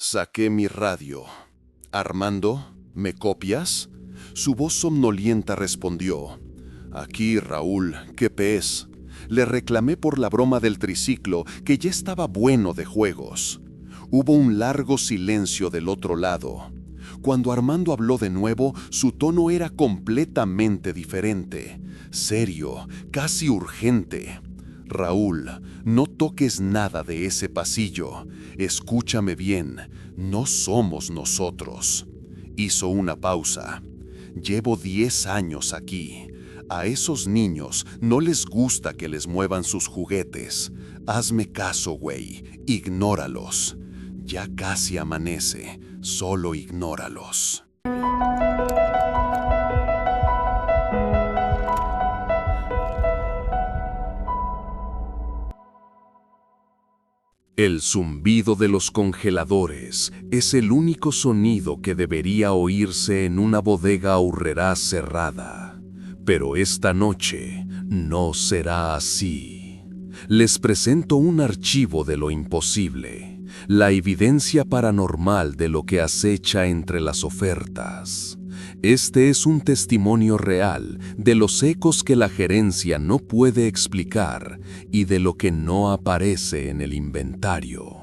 Saqué mi radio. Armando, ¿me copias? Su voz somnolienta respondió. Aquí, Raúl, ¿qué pez? Le reclamé por la broma del triciclo, que ya estaba bueno de juegos. Hubo un largo silencio del otro lado. Cuando Armando habló de nuevo, su tono era completamente diferente, serio, casi urgente. Raúl, no toques nada de ese pasillo. Escúchame bien, no somos nosotros. Hizo una pausa. Llevo 10 años aquí. A esos niños no les gusta que les muevan sus juguetes. Hazme caso, güey. Ignóralos. Ya casi amanece. Solo ignóralos. El zumbido de los congeladores es el único sonido que debería oírse en una bodega aurrerá cerrada. Pero esta noche no será así. Les presento un archivo de lo imposible, la evidencia paranormal de lo que acecha entre las ofertas. Este es un testimonio real de los ecos que la gerencia no puede explicar y de lo que no aparece en el inventario.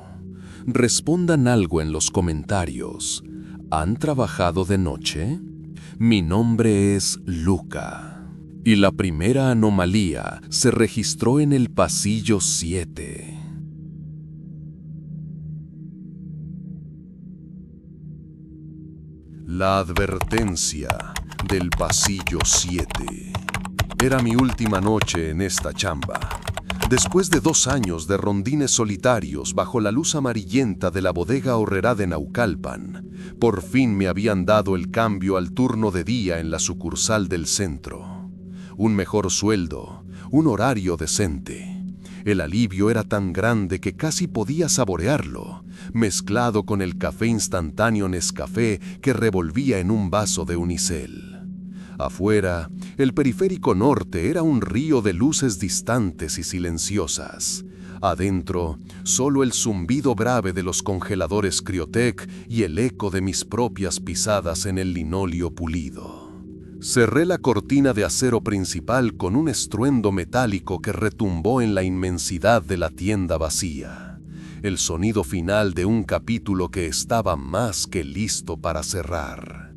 Respondan algo en los comentarios. ¿Han trabajado de noche? Mi nombre es Luca. Y la primera anomalía se registró en el pasillo 7. La advertencia del pasillo 7. Era mi última noche en esta chamba. Después de 2 años de rondines solitarios bajo la luz amarillenta de la bodega horrera de Naucalpan, por fin me habían dado el cambio al turno de día en la sucursal del centro. Un mejor sueldo, un horario decente. El alivio era tan grande que casi podía saborearlo, mezclado con el café instantáneo Nescafé que revolvía en un vaso de unicel. Afuera, el periférico norte era un río de luces distantes y silenciosas. Adentro, solo el zumbido grave de los congeladores Criotec y el eco de mis propias pisadas en el linóleo pulido. Cerré la cortina de acero principal con un estruendo metálico que retumbó en la inmensidad de la tienda vacía. El sonido final de un capítulo que estaba más que listo para cerrar.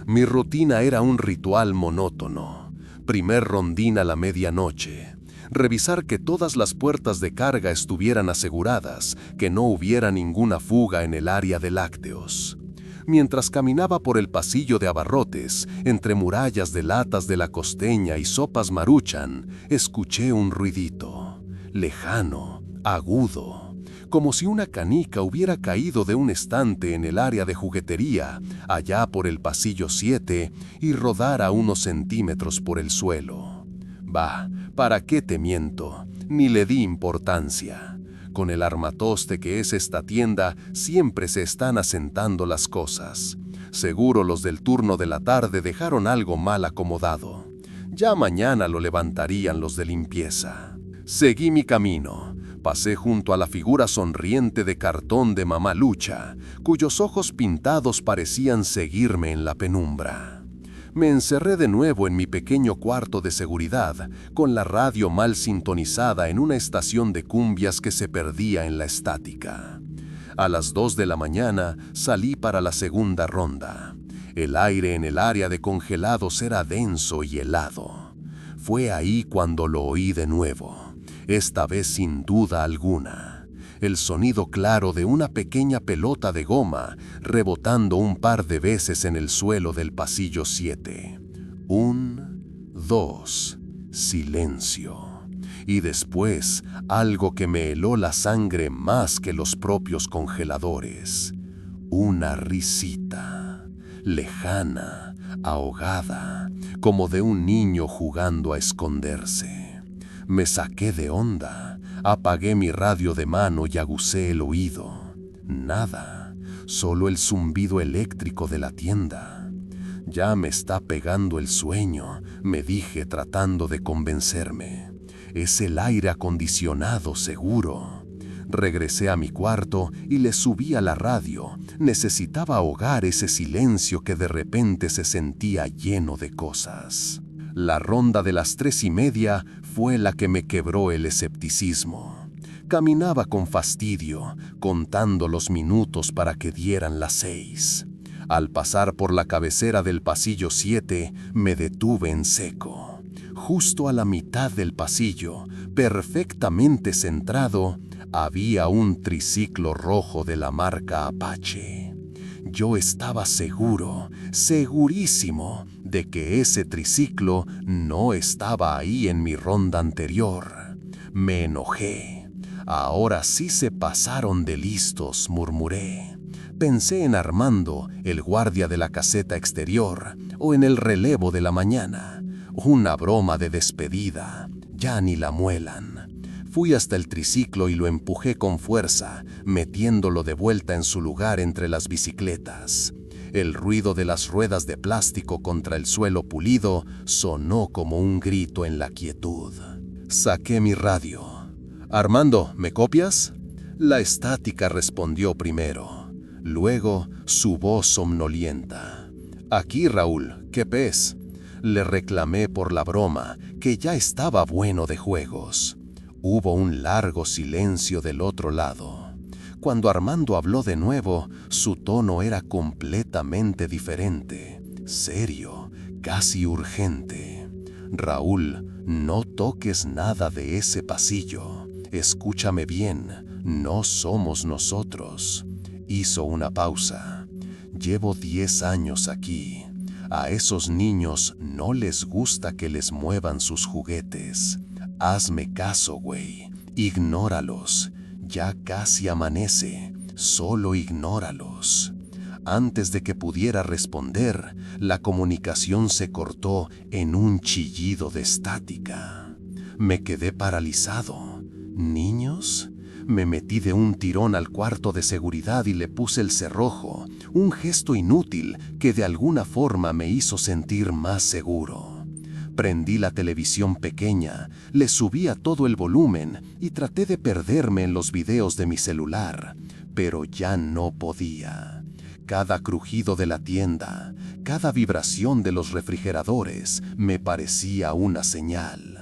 Mi rutina era un ritual monótono. Primer rondín a la medianoche. Revisar que todas las puertas de carga estuvieran aseguradas, que no hubiera ninguna fuga en el área de lácteos. Mientras caminaba por el pasillo de abarrotes, entre murallas de latas de la Costeña y sopas Maruchan, escuché un ruidito, lejano, agudo, como si una canica hubiera caído de un estante en el área de juguetería, allá por el pasillo 7, y rodara unos centímetros por el suelo. Bah, ¿para qué te miento? Ni le di importancia. Con el armatoste que es esta tienda, siempre se están asentando las cosas. Seguro los del turno de la tarde dejaron algo mal acomodado. Ya mañana lo levantarían los de limpieza. Seguí mi camino. Pasé junto a la figura sonriente de cartón de Mamá Lucha, cuyos ojos pintados parecían seguirme en la penumbra. Me encerré de nuevo en mi pequeño cuarto de seguridad, con la radio mal sintonizada en una estación de cumbias que se perdía en la estática. A las 2 de la mañana salí para la segunda ronda. El aire en el área de congelados era denso y helado. Fue ahí cuando lo oí de nuevo, esta vez sin duda alguna. El sonido claro de una pequeña pelota de goma rebotando un par de veces en el suelo del pasillo 7. 1, 2, silencio. Y después algo que me heló la sangre más que los propios congeladores. Una risita, lejana, ahogada, como de un niño jugando a esconderse. Me saqué de onda. Apagué mi radio de mano y agucé el oído. Nada, solo el zumbido eléctrico de la tienda. Ya me está pegando el sueño, me dije tratando de convencerme. Es el aire acondicionado seguro. Regresé a mi cuarto y le subí a la radio. Necesitaba ahogar ese silencio que de repente se sentía lleno de cosas. La ronda de las 3:30 fue la que me quebró el escepticismo. Caminaba con fastidio, contando los minutos para que dieran las 6. Al pasar por la cabecera del pasillo 7, me detuve en seco. Justo a la mitad del pasillo, perfectamente centrado, había un triciclo rojo de la marca Apache. Yo estaba seguro, segurísimo, de que ese triciclo no estaba ahí en mi ronda anterior. Me enojé. Ahora sí se pasaron de listos, murmuré. Pensé en Armando, el guardia de la caseta exterior, o en el relevo de la mañana. Una broma de despedida, ya ni la muelan. Fui hasta el triciclo y lo empujé con fuerza, metiéndolo de vuelta en su lugar entre las bicicletas. El ruido de las ruedas de plástico contra el suelo pulido sonó como un grito en la quietud. Saqué mi radio. «Armando, ¿me copias?» La estática respondió primero. Luego, su voz somnolienta. «Aquí, Raúl, ¿qué ves?» Le reclamé por la broma, que ya estaba bueno de juegos. Hubo un largo silencio del otro lado. Cuando Armando habló de nuevo, su tono era completamente diferente, serio, casi urgente. «Raúl, no toques nada de ese pasillo. Escúchame bien, no somos nosotros». Hizo una pausa. «Llevo 10 años aquí. A esos niños no les gusta que les muevan sus juguetes. Hazme caso, güey. Ignóralos. Ya casi amanece. Solo ignóralos». Antes de que pudiera responder, la comunicación se cortó en un chillido de estática. Me quedé paralizado. ¿Niños? Me metí de un tirón al cuarto de seguridad y le puse el cerrojo, un gesto inútil que de alguna forma me hizo sentir más seguro. Prendí la televisión pequeña, le subí a todo el volumen y traté de perderme en los videos de mi celular, pero ya no podía. Cada crujido de la tienda, cada vibración de los refrigeradores me parecía una señal.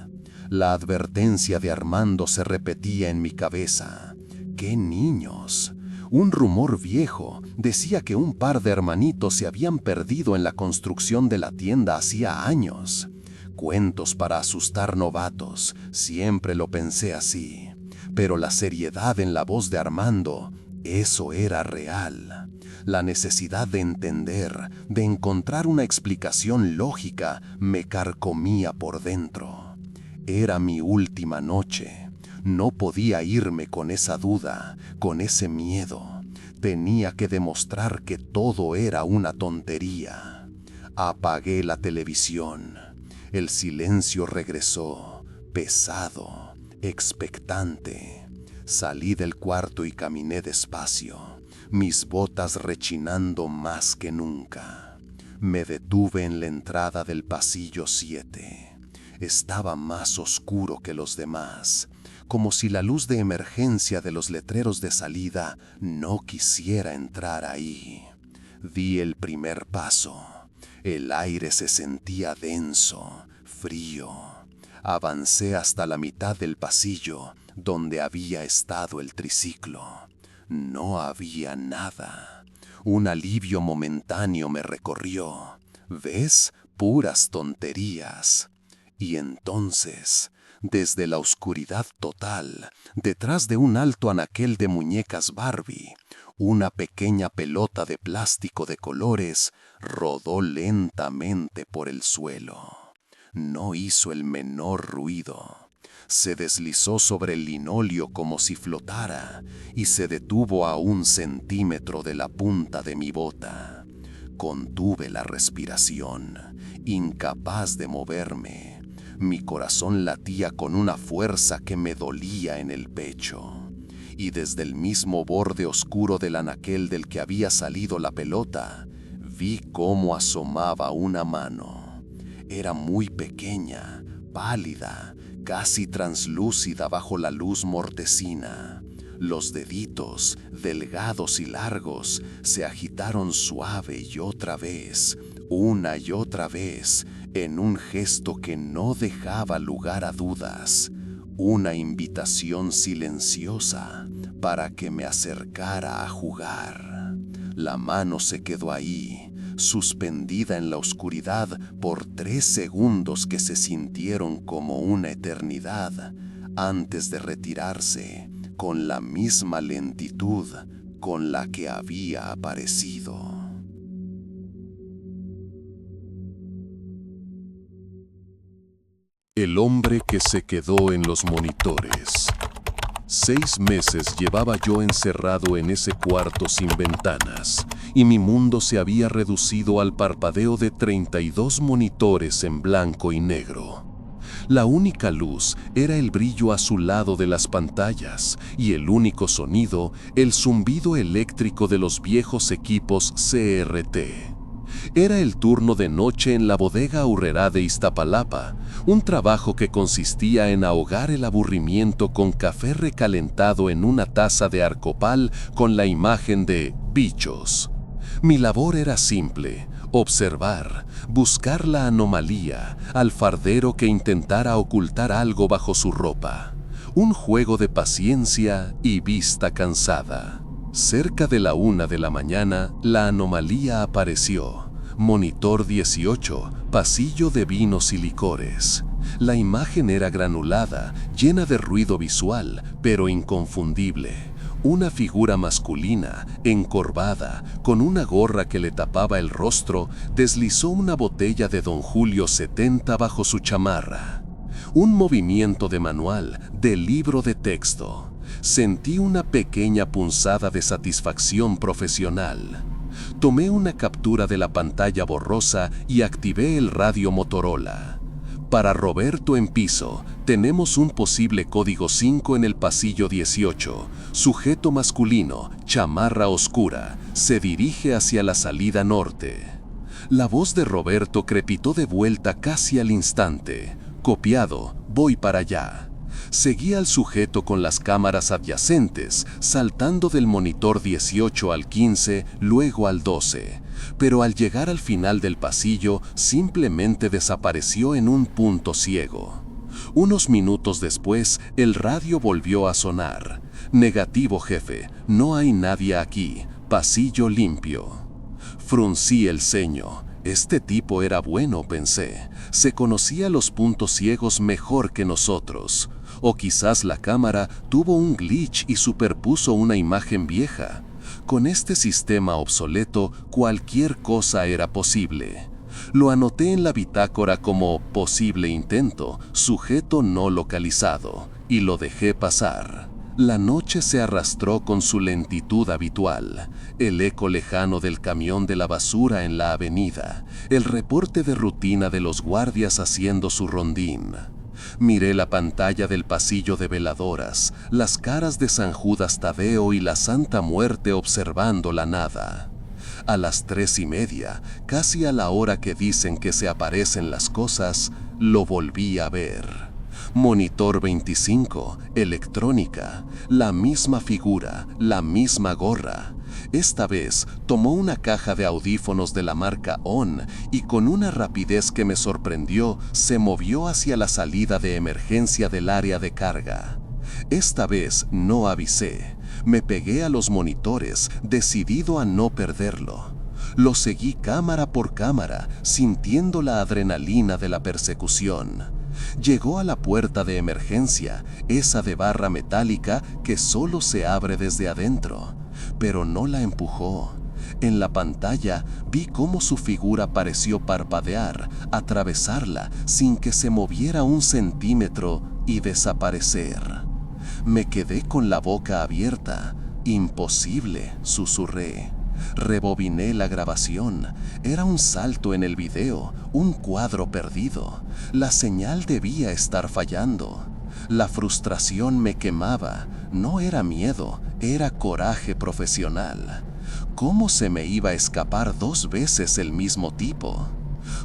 La advertencia de Armando se repetía en mi cabeza. ¡Qué niños! Un rumor viejo decía que un par de hermanitos se habían perdido en la construcción de la tienda hacía años. Cuentos para asustar novatos, siempre lo pensé así. Pero la seriedad en la voz de Armando, eso era real. La necesidad de entender, de encontrar una explicación lógica, me carcomía por dentro. Era mi última noche. No podía irme con esa duda, con ese miedo. Tenía que demostrar que todo era una tontería. Apagué la televisión. El silencio regresó, pesado, expectante. Salí del cuarto y caminé despacio, mis botas rechinando más que nunca. Me detuve en la entrada del pasillo 7. Estaba más oscuro que los demás, como si la luz de emergencia de los letreros de salida no quisiera entrar ahí. Di el primer paso. El aire se sentía denso, frío. Avancé hasta la mitad del pasillo, donde había estado el triciclo. No había nada. Un alivio momentáneo me recorrió. ¿Ves? Puras tonterías. Y entonces, desde la oscuridad total, detrás de un alto anaquel de muñecas Barbie, una pequeña pelota de plástico de colores rodó lentamente por el suelo. No hizo el menor ruido. Se deslizó sobre el linóleo como si flotara y se detuvo a 1 centímetro de la punta de mi bota. Contuve la respiración, incapaz de moverme. Mi corazón latía con una fuerza que me dolía en el pecho. Y desde el mismo borde oscuro del anaquel del que había salido la pelota, vi cómo asomaba una mano. Era muy pequeña, pálida, casi translúcida bajo la luz mortecina. Los deditos, delgados y largos, se agitaron suave y otra vez, una y otra vez, en un gesto que no dejaba lugar a dudas, una invitación silenciosa para que me acercara a jugar. La mano se quedó ahí, suspendida en la oscuridad por 3 segundos que se sintieron como una eternidad, antes de retirarse con la misma lentitud con la que había aparecido. El hombre que se quedó en los monitores. 6 meses llevaba yo encerrado en ese cuarto sin ventanas, y mi mundo se había reducido al parpadeo de 32 monitores en blanco y negro. La única luz era el brillo azulado de las pantallas, y el único sonido, el zumbido eléctrico de los viejos equipos CRT. Era el turno de noche en la bodega Aurrerá de Iztapalapa, un trabajo que consistía en ahogar el aburrimiento con café recalentado en una taza de arcopal con la imagen de bichos. Mi labor era simple: observar, buscar la anomalía, al fardero que intentara ocultar algo bajo su ropa. Un juego de paciencia y vista cansada. Cerca de la 1 de la mañana, la anomalía apareció. Monitor 18, pasillo de vinos y licores. La imagen era granulada, llena de ruido visual, pero inconfundible. Una figura masculina, encorvada, con una gorra que le tapaba el rostro, deslizó una botella de Don Julio 70 bajo su chamarra. Un movimiento de manual, de libro de texto. Sentí una pequeña punzada de satisfacción profesional. Tomé una captura de la pantalla borrosa y activé el radio Motorola. Para Roberto en piso, tenemos un posible código 5 en el pasillo 18. Sujeto masculino, chamarra oscura, se dirige hacia la salida norte. La voz de Roberto crepitó de vuelta casi al instante. Copiado, voy para allá. Seguí al sujeto con las cámaras adyacentes, saltando del monitor 18 al 15, luego al 12. Pero al llegar al final del pasillo, simplemente desapareció en un punto ciego. Unos minutos después, el radio volvió a sonar. Negativo, jefe, no hay nadie aquí. Pasillo limpio. Fruncí el ceño. Este tipo era bueno, pensé. Se conocía los puntos ciegos mejor que nosotros. O quizás la cámara tuvo un glitch y superpuso una imagen vieja. Con este sistema obsoleto, cualquier cosa era posible. Lo anoté en la bitácora como posible intento, sujeto no localizado, y lo dejé pasar. La noche se arrastró con su lentitud habitual, el eco lejano del camión de la basura en la avenida, el reporte de rutina de los guardias haciendo su rondín. Miré la pantalla del pasillo de veladoras, las caras de San Judas Tadeo y la Santa Muerte observando la nada. A las 3:30, casi a la hora que dicen que se aparecen las cosas, lo volví a ver. Monitor 25, electrónica, la misma figura, la misma gorra. Esta vez tomó una caja de audífonos de la marca ON y con una rapidez que me sorprendió, se movió hacia la salida de emergencia del área de carga. Esta vez no avisé. Me pegué a los monitores, decidido a no perderlo. Lo seguí cámara por cámara, sintiendo la adrenalina de la persecución. Llegó a la puerta de emergencia, esa de barra metálica que solo se abre desde adentro, pero no la empujó. En la pantalla vi cómo su figura pareció parpadear, atravesarla sin que se moviera 1 centímetro y desaparecer. Me quedé con la boca abierta. Imposible, susurré. Rebobiné la grabación. Era un salto en el video, un cuadro perdido. La señal debía estar fallando. La frustración me quemaba. No era miedo, era coraje profesional. ¿Cómo se me iba a escapar 2 veces el mismo tipo?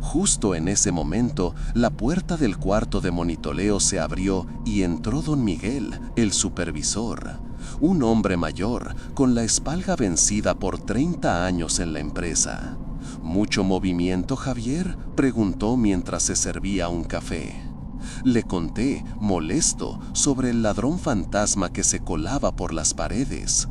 Justo en ese momento, la puerta del cuarto de monitoreo se abrió y entró don Miguel, el supervisor. un hombre mayor con la espalda vencida por 30 años en la empresa. ¿Mucho movimiento, Javier?, preguntó mientras se servía un café. Le conté, molesto, sobre el ladrón fantasma que se colaba por las paredes.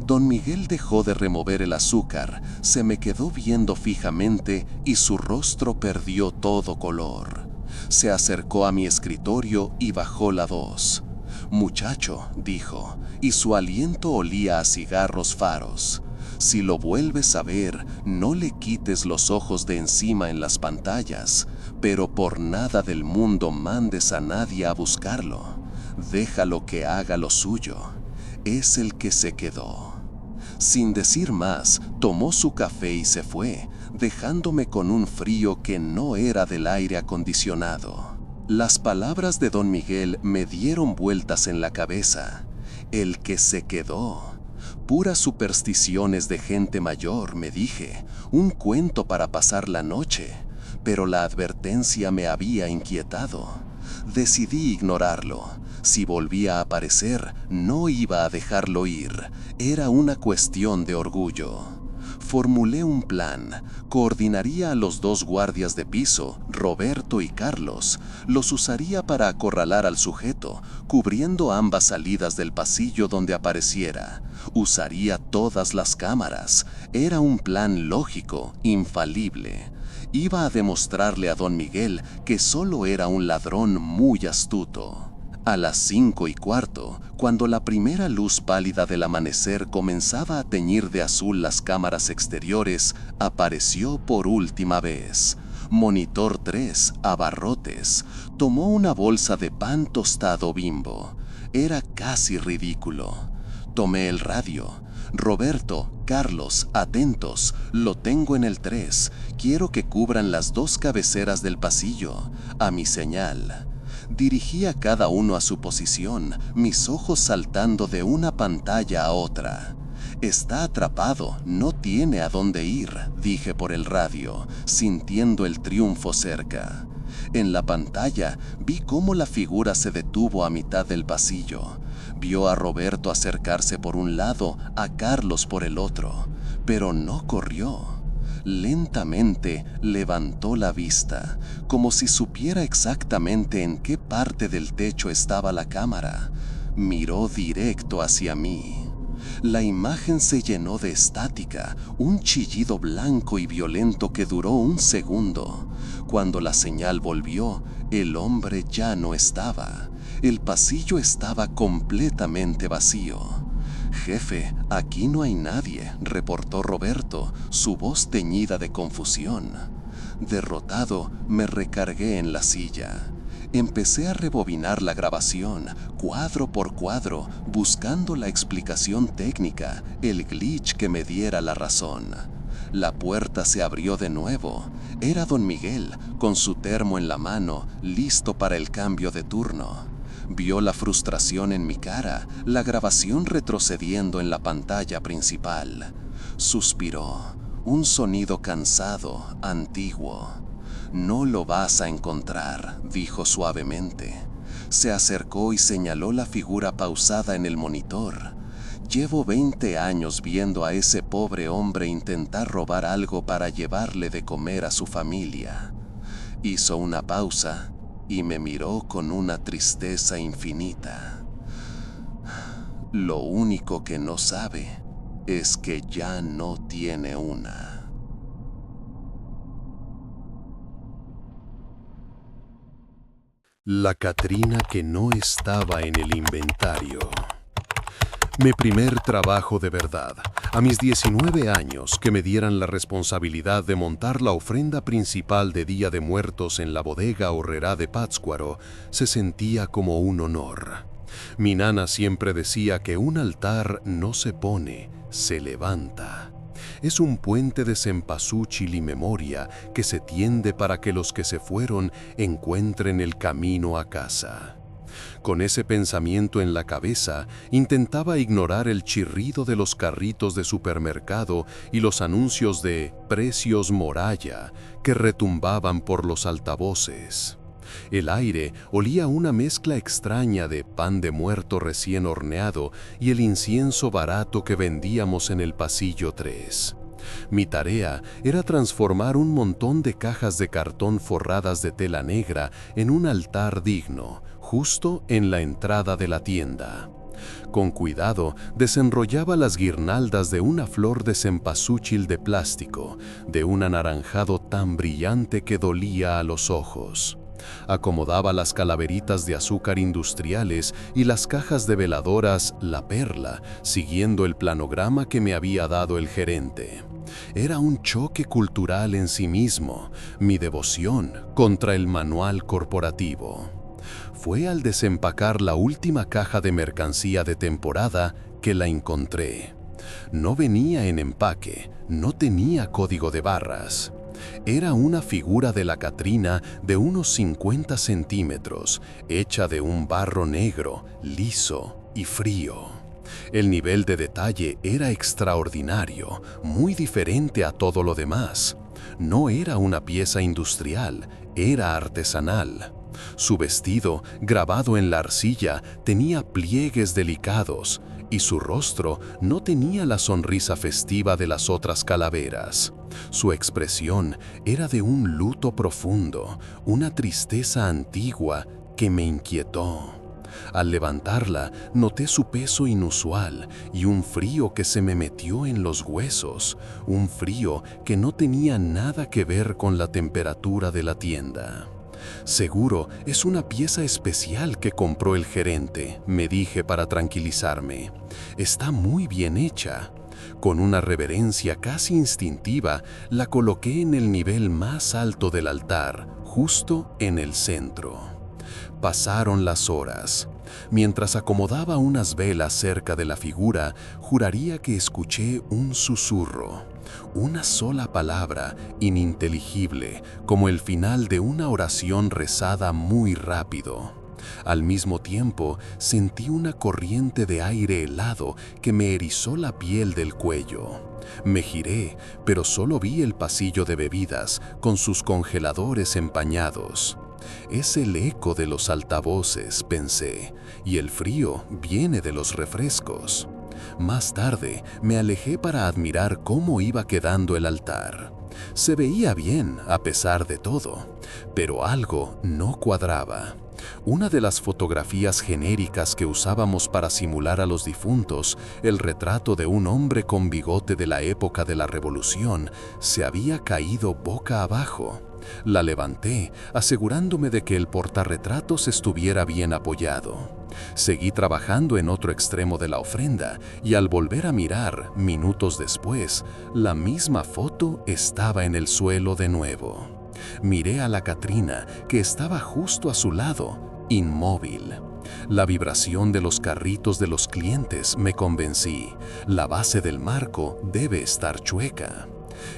Don Miguel dejó de remover el azúcar, se me quedó viendo fijamente y su rostro perdió todo color. Se acercó a mi escritorio y bajó la voz. «Muchacho», dijo, y su aliento olía a cigarros faros. «Si lo vuelves a ver, no le quites los ojos de encima en las pantallas, pero por nada del mundo mandes a nadie a buscarlo. Déjalo que haga lo suyo». Es el que se quedó. Sin decir más, tomó su café y se fue, dejándome con un frío que no era del aire acondicionado. Las palabras de don Miguel me dieron vueltas en la cabeza. El que se quedó. Puras supersticiones de gente mayor, me dije, un cuento para pasar la noche, pero la advertencia me había inquietado. Decidí ignorarlo. Si volvía a aparecer, no iba a dejarlo ir. Era una cuestión de orgullo. Formulé un plan. Coordinaría a los 2 guardias de piso, Roberto y Carlos. Los usaría para acorralar al sujeto, cubriendo ambas salidas del pasillo donde apareciera. Usaría todas las cámaras. Era un plan lógico, infalible. Iba a demostrarle a don Miguel que solo era un ladrón muy astuto. A las 5:15, cuando la primera luz pálida del amanecer comenzaba a teñir de azul las cámaras exteriores, apareció por última vez. Monitor 3, abarrotes, tomó una bolsa de pan tostado Bimbo. Era casi ridículo. Tomé el radio. «Roberto, Carlos, atentos, lo tengo en el 3. Quiero que cubran las 2 cabeceras del pasillo. A mi señal». Dirigí a cada uno a su posición, mis ojos saltando de una pantalla a otra. «Está atrapado, no tiene a dónde ir», dije por el radio, sintiendo el triunfo cerca. En la pantalla vi cómo la figura se detuvo a mitad del pasillo. Vio a Roberto acercarse por un lado, a Carlos por el otro, pero no corrió. Lentamente levantó la vista, como si supiera exactamente en qué parte del techo estaba la cámara. Miró directo hacia mí. La imagen se llenó de estática, un chillido blanco y violento que duró un segundo. Cuando la señal volvió, el hombre ya no estaba. El pasillo estaba completamente vacío. «Jefe, aquí no hay nadie», reportó Roberto, su voz teñida de confusión. Derrotado, me recargué en la silla. Empecé a rebobinar la grabación, cuadro por cuadro, buscando la explicación técnica, el glitch que me diera la razón. La puerta se abrió de nuevo. Era don Miguel, con su termo en la mano, listo para el cambio de turno. Vio la frustración en mi cara, la grabación retrocediendo en la pantalla principal. Suspiró, un sonido cansado, antiguo. «No lo vas a encontrar», dijo suavemente. Se acercó y señaló la figura pausada en el monitor. «Llevo 20 años viendo a ese pobre hombre intentar robar algo para llevarle de comer a su familia». Hizo una pausa y me miró con una tristeza infinita. «Lo único que no sabe es que ya no tiene una». La Catrina que no estaba en el inventario. Mi primer trabajo de verdad, a mis 19 años, que me dieran la responsabilidad de montar la ofrenda principal de Día de Muertos en la bodega horrera de Pátzcuaro, se sentía como un honor. Mi nana siempre decía que un altar no se pone, se levanta. Es un puente de cempasúchil y memoria que se tiende para que los que se fueron encuentren el camino a casa. Con ese pensamiento en la cabeza, intentaba ignorar el chirrido de los carritos de supermercado y los anuncios de precios moralla que retumbaban por los altavoces. El aire olía a una mezcla extraña de pan de muerto recién horneado y el incienso barato que vendíamos en el pasillo 3. Mi tarea era transformar un montón de cajas de cartón forradas de tela negra en un altar digno, justo en la entrada de la tienda. Con cuidado, desenrollaba las guirnaldas de una flor de cempasúchil de plástico, de un anaranjado tan brillante que dolía a los ojos. Acomodaba las calaveritas de azúcar industriales y las cajas de veladoras La Perla, siguiendo el planograma que me había dado el gerente. Era un choque cultural en sí mismo, mi devoción contra el manual corporativo. Fue al desempacar la última caja de mercancía de temporada que la encontré. No venía en empaque, no tenía código de barras. Era una figura de la Catrina de unos 50 centímetros, hecha de un barro negro, liso y frío. El nivel de detalle era extraordinario, muy diferente a todo lo demás. No era una pieza industrial, era artesanal. Su vestido, grabado en la arcilla, tenía pliegues delicados, y su rostro no tenía la sonrisa festiva de las otras calaveras. Su expresión era de un luto profundo, una tristeza antigua que me inquietó. Al levantarla, noté su peso inusual y un frío que se me metió en los huesos, un frío que no tenía nada que ver con la temperatura de la tienda. Seguro es una pieza especial que compró el gerente, me dije para tranquilizarme. Está muy bien hecha. Con una reverencia casi instintiva, la coloqué en el nivel más alto del altar, justo en el centro. Pasaron las horas. Mientras acomodaba unas velas cerca de la figura, juraría que escuché un susurro. Una sola palabra, ininteligible, como el final de una oración rezada muy rápido. Al mismo tiempo, sentí una corriente de aire helado que me erizó la piel del cuello. Me giré, pero solo vi el pasillo de bebidas, con sus congeladores empañados. Es el eco de los altavoces, pensé, y el frío viene de los refrescos. Más tarde, me alejé para admirar cómo iba quedando el altar. Se veía bien, a pesar de todo, pero algo no cuadraba. Una de las fotografías genéricas que usábamos para simular a los difuntos, el retrato de un hombre con bigote de la época de la Revolución, se había caído boca abajo. La levanté, asegurándome de que el portarretratos estuviera bien apoyado. Seguí trabajando en otro extremo de la ofrenda y al volver a mirar, minutos después, la misma foto estaba en el suelo de nuevo. Miré a la Catrina, que estaba justo a su lado, inmóvil. La vibración de los carritos de los clientes me convencí. La base del marco debe estar chueca.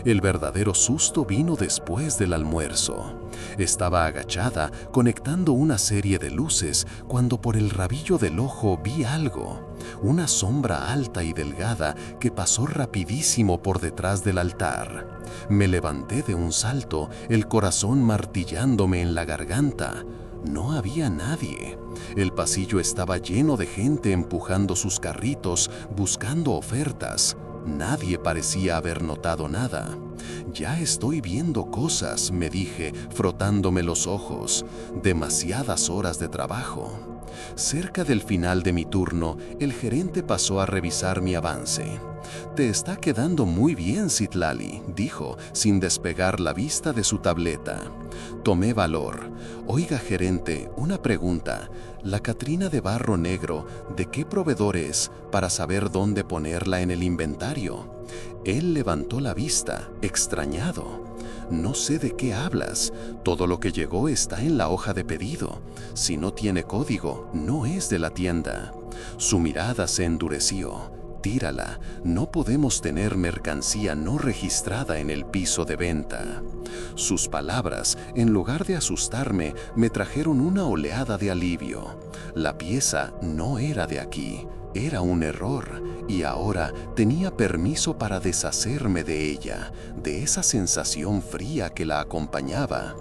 El verdadero susto vino después del almuerzo. Estaba agachada, conectando una serie de luces, cuando por el rabillo del ojo vi algo. Una sombra alta y delgada que pasó rapidísimo por detrás del altar. Me levanté de un salto, el corazón martillándome en la garganta. No había nadie. El pasillo estaba lleno de gente empujando sus carritos, buscando ofertas. Nadie parecía haber notado nada. Ya estoy viendo cosas, me dije, frotándome los ojos. Demasiadas horas de trabajo. Cerca del final de mi turno, el gerente pasó a revisar mi avance. «Te está quedando muy bien, Citlali», dijo, sin despegar la vista de su tableta. Tomé valor. «Oiga, gerente, una pregunta. La Catrina de barro negro, ¿de qué proveedor es para saber dónde ponerla en el inventario?» Él levantó la vista, extrañado. «No sé de qué hablas. Todo lo que llegó está en la hoja de pedido. Si no tiene código, no es de la tienda». Su mirada se endureció. «Tírala, no podemos tener mercancía no registrada en el piso de venta». Sus palabras, en lugar de asustarme, me trajeron una oleada de alivio. La pieza no era de aquí, Era un error y ahora tenía permiso para deshacerme de ella, de esa sensación fría que la acompañaba.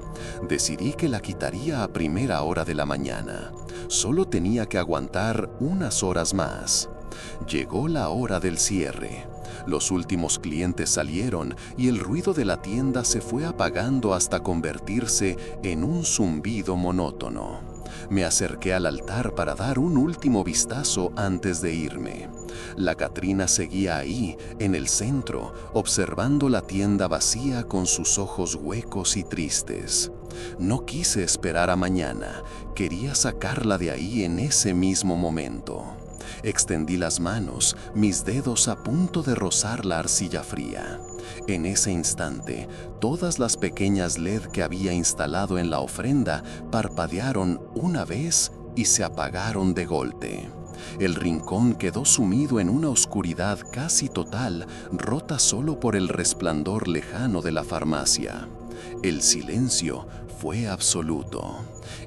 Decidí que la quitaría a primera hora de la mañana. Solo tenía que aguantar unas horas más. Llegó la hora del cierre. Los últimos clientes salieron y el ruido de la tienda se fue apagando hasta convertirse en un zumbido monótono. Me acerqué al altar para dar un último vistazo antes de irme. La Catrina seguía ahí, en el centro, observando la tienda vacía con sus ojos huecos y tristes. No quise esperar a mañana, quería sacarla de ahí en ese mismo momento. Extendí las manos, mis dedos a punto de rozar la arcilla fría. En ese instante, todas las pequeñas LED que había instalado en la ofrenda parpadearon una vez y se apagaron de golpe. El rincón quedó sumido en una oscuridad casi total, rota solo por el resplandor lejano de la farmacia. El silencio fue absoluto,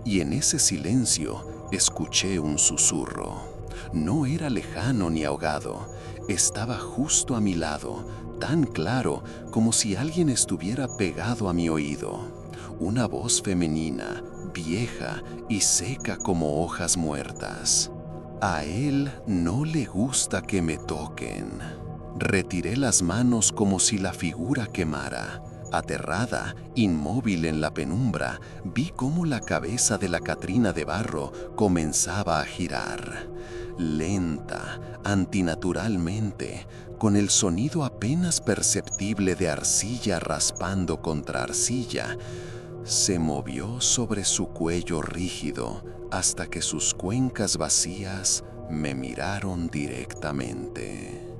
y en ese silencio escuché un susurro. No era lejano ni ahogado, estaba justo a mi lado, tan claro como si alguien estuviera pegado a mi oído. Una voz femenina, vieja y seca como hojas muertas. A él no le gusta que me toquen. Retiré las manos como si la figura quemara. Aterrada, inmóvil en la penumbra, vi cómo la cabeza de la Catrina de barro comenzaba a girar. Lenta, antinaturalmente, con el sonido apenas perceptible de arcilla raspando contra arcilla, se movió sobre su cuello rígido hasta que sus cuencas vacías me miraron directamente.